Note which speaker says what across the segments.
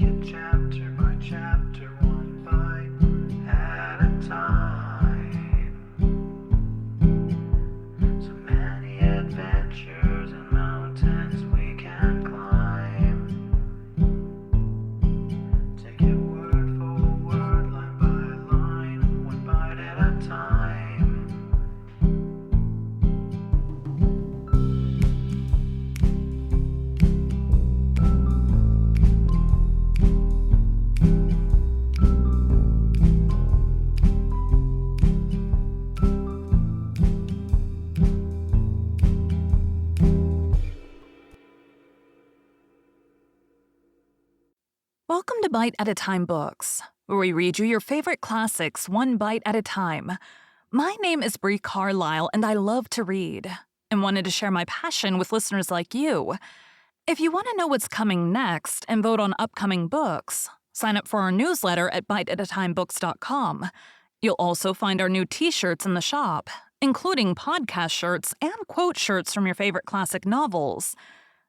Speaker 1: it chapter by chapter, one bite at a time. So many adventures and mountains we can climb. Take it word for word, line by line, one bite at a time.
Speaker 2: Welcome to Bite at a Time Books, where we read you your favorite classics one bite at a time. My name is Bree Carlile, and I love to read, and wanted to share my passion with listeners like you. If you want to know what's coming next and vote on upcoming books, sign up for our newsletter at biteatatimebooks.com. You'll also find our new t-shirts in the shop, including podcast shirts and quote shirts from your favorite classic novels.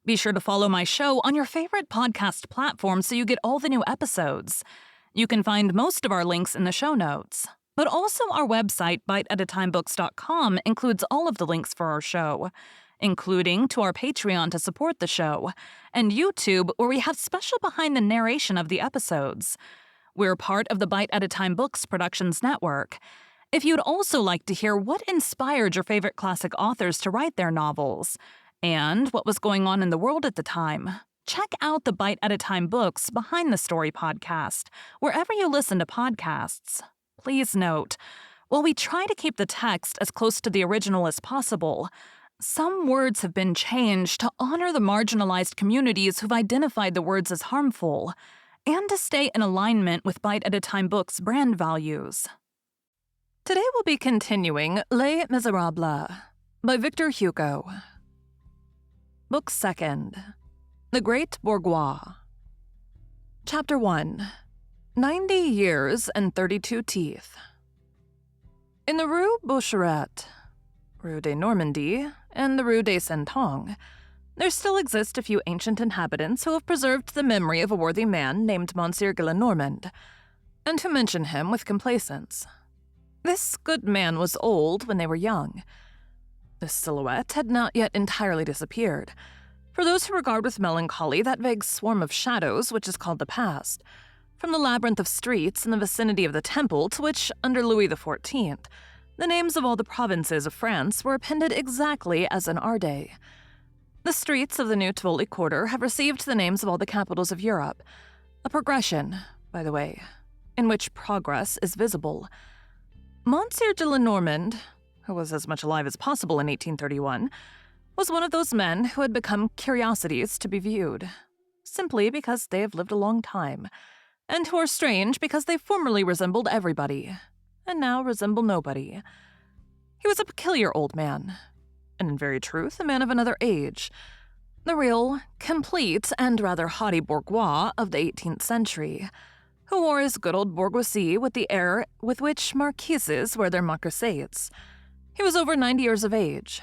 Speaker 2: Be sure to follow my show on your favorite podcast platform so you get all the new episodes. You can find most of our links in the show notes, but also our website, biteatatimebooks.com, includes all of the links for our show, including to our Patreon to support the show, and YouTube, where we have special behind the narration of the episodes. We're part of the Bite at a Time Books Productions Network. If you'd also like to hear what inspired your favorite classic authors to write their novels, and what was going on in the world at the time, check out the Bite at a Time Books Behind the Story podcast, wherever you listen to podcasts. Please note, while we try to keep the text as close to the original as possible, some words have been changed to honor the marginalized communities who've identified the words as harmful, and to stay in alignment with Bite at a Time Books' brand values. Today we'll be continuing Les Miserables by Victor Hugo. Book 2nd, The Great Bourgeois. Chapter 1, 90 Years and 32 Teeth. In the Rue Boucherette, Rue de Normandie, and the Rue des Cent-Ans, there still exist a few ancient inhabitants who have preserved the memory of a worthy man named Monsieur Gillenormand, and who mention him with complacence. This good man was old when they were young. The silhouette had not yet entirely disappeared. For those who regard with melancholy that vague swarm of shadows which is called the past, from the labyrinth of streets in the vicinity of the Temple to which, under Louis XIV, the names of all the provinces of France were appended exactly as in our day. The streets of the new Tivoli quarter have received the names of all the capitals of Europe, a progression, by the way, in which progress is visible. Monsieur Gillenormand, who was as much alive as possible in 1831, was one of those men who had become curiosities to be viewed, simply because they have lived a long time, and who are strange because they formerly resembled everybody, and now resemble nobody. He was a peculiar old man, and in very truth a man of another age, the real, complete, and rather haughty bourgeois of the 18th century, who wore his good old bourgeoisie with the air with which marquises wear their marquesates. He was over 90 years of age.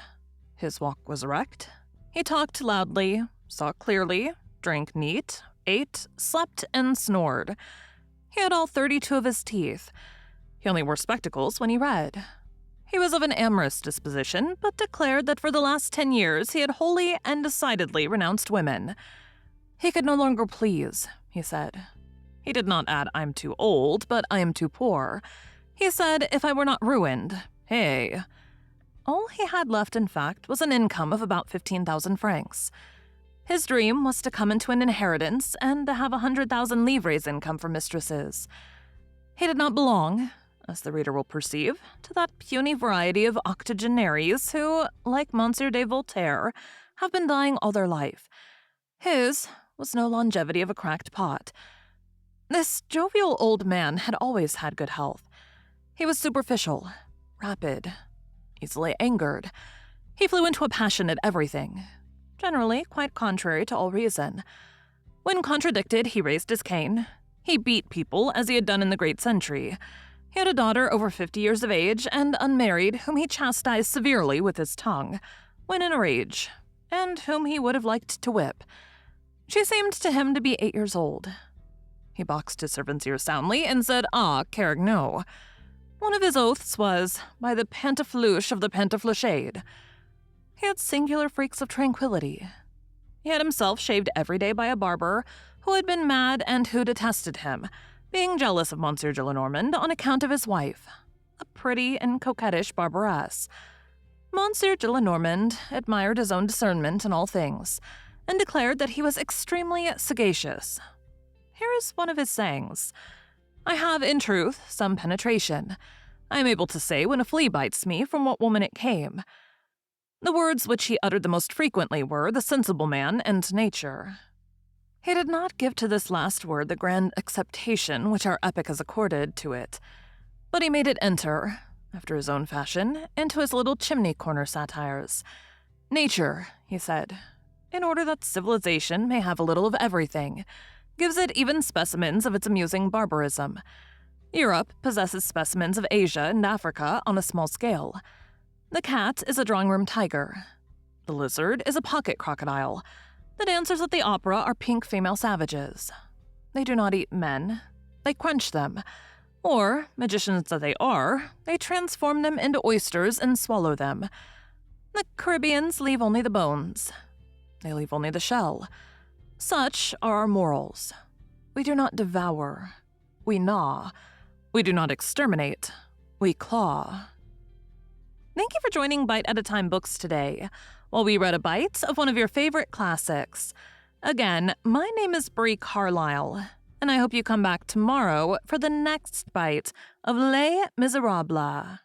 Speaker 2: His walk was erect. He talked loudly, saw clearly, drank neat, ate, slept, and snored. He had all 32 of his teeth. He only wore spectacles when he read. He was of an amorous disposition, but declared that for the last 10 years he had wholly and decidedly renounced women. He could no longer please, he said. He did not add, "I'm too old," but "I am too poor." He said, "If I were not ruined, hey." All he had left, in fact, was an income of about 15,000 francs. His dream was to come into an inheritance and to have 100,000 livres income for mistresses. He did not belong, as the reader will perceive, to that puny variety of octogenaries who, like Monsieur de Voltaire, have been dying all their life. His was no longevity of a cracked pot. This jovial old man had always had good health. He was superficial, rapid, easily angered. He flew into a passion at everything, generally quite contrary to all reason. When contradicted, he raised his cane. He beat people as he had done in the great century. He had a daughter over 50 years of age and unmarried whom he chastised severely with his tongue, when in a rage, and whom he would have liked to whip. She seemed to him to be 8 years old. He boxed his servant's ear soundly and said, "Ah, Carigno." One of his oaths was, "By the pantafleuche of the pantafleuchade." He had singular freaks of tranquility. He had himself shaved every day by a barber who had been mad and who detested him, being jealous of Monsieur Gillenormand on account of his wife, a pretty and coquettish barberess. Monsieur Gillenormand admired his own discernment in all things, and declared that he was extremely sagacious. Here is one of his sayings. "I have, in truth, some penetration. I am able to say when a flea bites me from what woman it came." The words which he uttered the most frequently were "the sensible man" and "nature." He did not give to this last word the grand acceptation which our epic has accorded to it, but he made it enter, after his own fashion, into his little chimney-corner satires. "Nature," he said, "in order that civilization may have a little of everything, gives it even specimens of its amusing barbarism. Europe possesses specimens of Asia and Africa on a small scale. The cat is a drawing-room tiger. The lizard is a pocket crocodile. The dancers at the opera are pink female savages. They do not eat men. They quench them. Or, magicians that they are, they transform them into oysters and swallow them. The Caribbeans leave only the bones. They leave only the shell. Such are our morals. We do not devour. We gnaw. We do not exterminate. We claw." Thank you for joining Bite at a Time Books today, while we read a bite of one of your favorite classics. Again, my name is Bree Carlile, and I hope you come back tomorrow for the next bite of Les Miserables.